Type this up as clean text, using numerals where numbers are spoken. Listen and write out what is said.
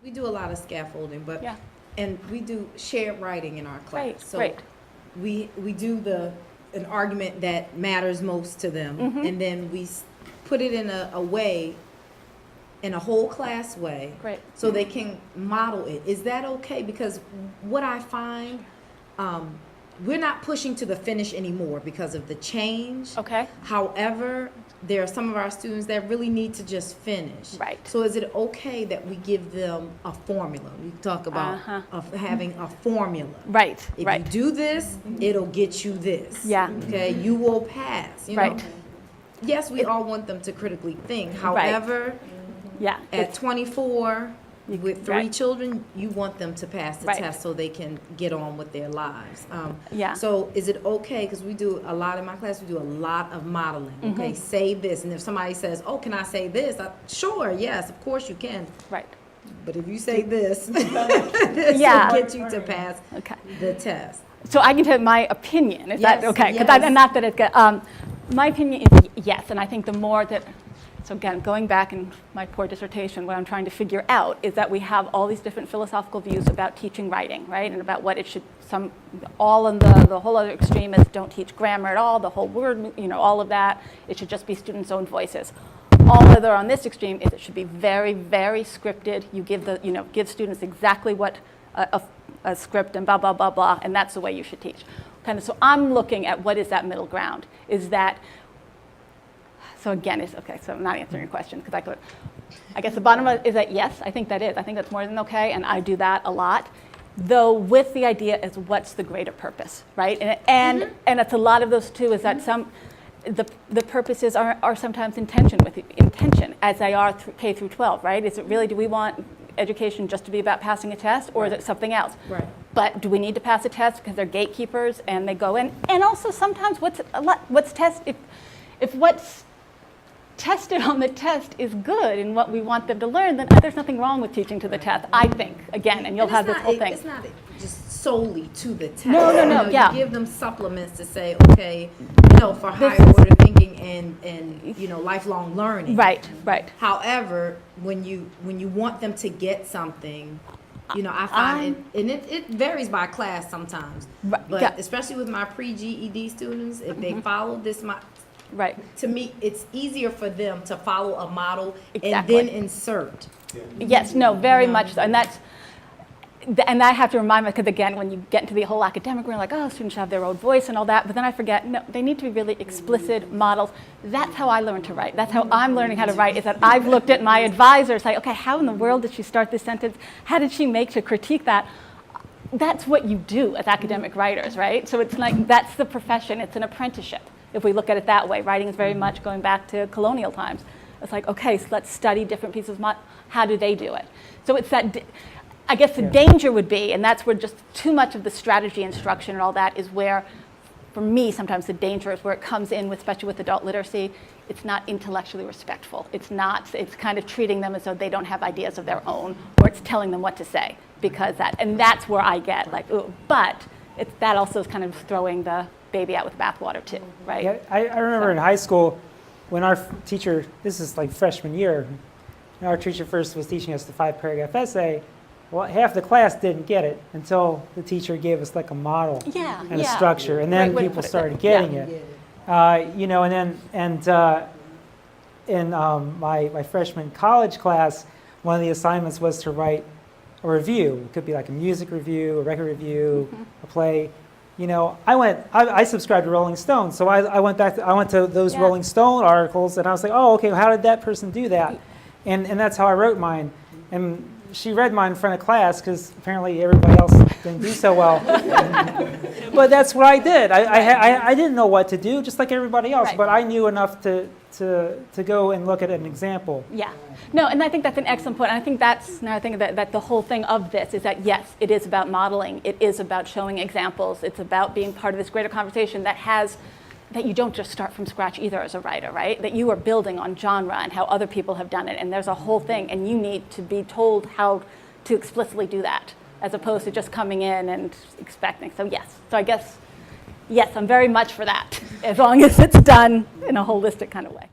We do a lot of scaffolding, but Yeah. and we do shared writing in our class. Right, So right. we do an argument that matters most to them, and then we put it in a way, in a whole class way, Great. so they can model it. Is that okay? Because what I find, we're not pushing to the finish anymore because of the change. Okay. However, there are some of our students that really need to just finish. Right. So is it okay that we give them a formula? We talk about of having a formula. Right, If right. you do this, it'll get you this. Yeah. Okay, you will pass. You know? Right. Yes, we all want them to critically think. However, Yeah. at 24, with 3 Right. children, you want them to pass the Right. test so they can get on with their lives. Yeah. So is it okay, because we do a lot in my class, we do a lot of modeling. Okay, say this, and if somebody says, oh, can I say this? Sure, yes, of course you can. Right. But if you say this, this Yeah. will get you to pass Okay. the test. So I can tell my opinion. Is that Yes, okay? yes. Not that it's good. My opinion is yes, and I think the more that, so again, going back in my poor dissertation, what I'm trying to figure out is that we have all these different philosophical views about teaching writing, right? And about what it should, all in the whole other extreme is don't teach grammar at all, the whole word, all of that. It should just be students' own voices. All other on this extreme is it should be very, very scripted. You give students exactly what a script and blah, blah, blah, blah, and that's the way you should teach. So I'm looking at what is that middle ground. Is that, so again, okay, so I'm not answering your question because I guess the bottom line is that yes, I think that is. I think that's more than okay, and I do that a lot. Though with the idea is what's the greater purpose, right? And it's a lot of those too is that the purposes are sometimes intention as they are K through 12, right? Is it really, do we want education just to be about passing a test, or is it something else? Right. But do we need to pass a test because they're gatekeepers and they go in? And also sometimes if what's tested on the test is good and what we want them to learn, then there's nothing wrong with teaching to the test, I think, again, and you'll have this whole thing. It's not just solely to the test. No, yeah. You give them supplements to say, okay, for higher order thinking and lifelong learning. Right. However, when you want them to get something, I find it varies by class sometimes. But especially with my pre-GED students, if they follow this, to me, it's easier for them to follow a model and then insert. Yes, no, very much so. And I have to remind myself, because again, when you get into the whole academic, we're like, oh, students should have their own voice and all that. But then I forget, no, they need to be really explicit models. That's how I learn to write. That's how I'm learning how to write, is that I've looked at my advisors, like, okay, how in the world did she start this sentence? How did she make to critique that? That's what you do as academic writers, right? So it's like, that's the profession. It's an apprenticeship, if we look at it that way. Writing is very much going back to colonial times. It's like, okay, so let's study different pieces of how do they do it? So it's that, I guess the danger would be, and that's where just too much of the strategy instruction and all that is where, for me, sometimes the danger is where it comes in, especially with adult literacy, it's not intellectually respectful. It's kind of treating them as though they don't have ideas of their own, or it's telling them what to say, and that's where I get like, ooh, but that also is kind of throwing the baby out with the bathwater too, right? Yeah, I remember in high school when our teacher, this is like freshman year, our teacher first was teaching us the 5-paragraph essay. Well, half the class didn't get it until the teacher gave us like a model and a structure, and then people started getting it. In my freshman college class, one of the assignments was to write a review. It could be like a music review, a record review, a play. I subscribed to Rolling Stone, so I went to those Rolling Stone articles, and I was like, oh, okay, how did that person do that? And that's how I wrote mine. And she read mine in front of class because apparently everybody else didn't do so well. But that's what I did. I didn't know what to do, just like everybody else, but I knew enough to go and look at an example. Yeah. No, and I think that's an excellent point. And I think that the whole thing of this is that, yes, it is about modeling. It is about showing examples. It's about being part of this greater conversation that you don't just start from scratch either as a writer, right? That you are building on genre and how other people have done it. And there's a whole thing, and you need to be told how to explicitly do that, as opposed to just coming in and expecting. So yes. So I guess, yes, I'm very much for that, as long as it's done in a holistic kind of way.